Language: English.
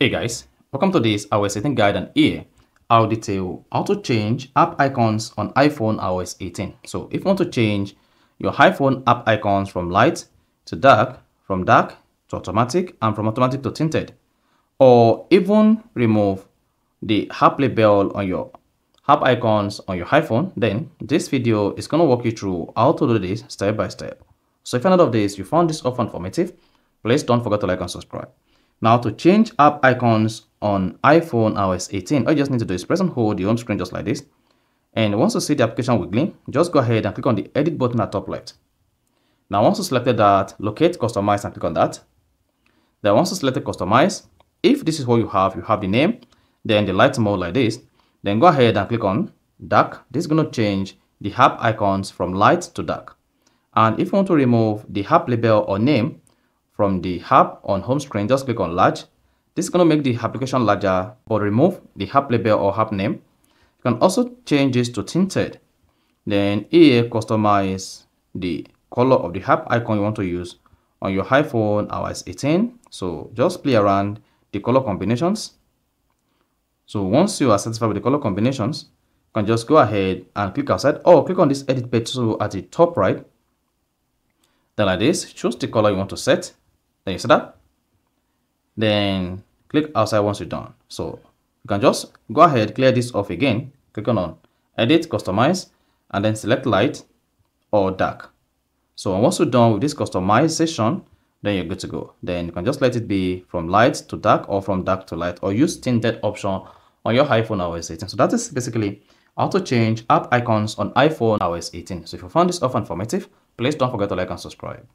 Hey guys, welcome to this iOS 18 guide, and here I'll detail how to change app icons on iPhone iOS 18. So if you want to change your iPhone app icons from light to dark, from dark to automatic, and from automatic to tinted, or even remove the app label on your app icons on your iPhone, then this video is going to walk you through how to do this step by step. So if any of this you found this often informative, please don't forget to like and subscribe. Now, to change app icons on iPhone iOS 18, all you just need to do is press and hold the home screen just like this. And once you see the application wiggling, just go ahead and click on the edit button at top left. Now, once you selected that, locate customize and click on that. Then once you selected customize, if this is what you have the name, then the light mode like this. Then go ahead and click on dark. This is going to change the app icons from light to dark. And if you want to remove the app label or name from the app on home screen, just click on large. This is going to make the application larger, but remove the app label or app name. You can also change this to tinted. Then here, customize the color of the app icon you want to use on your iPhone iOS 18. So just play around the color combinations. So once you are satisfied with the color combinations, you can just go ahead and click outside or click on this edit page tool at the top right. Then like this, choose the color you want to set. Then you see that. Then click outside once you're done. So you can just go ahead, clear this off again. Click on edit, customize, and then select light or dark. So once you're done with this customization, then you're good to go. Then you can just let it be from light to dark or from dark to light, or use tinted option on your iPhone iOS 18. So that is basically how to change app icons on iPhone iOS 18. So if you found this often informative, please don't forget to like and subscribe.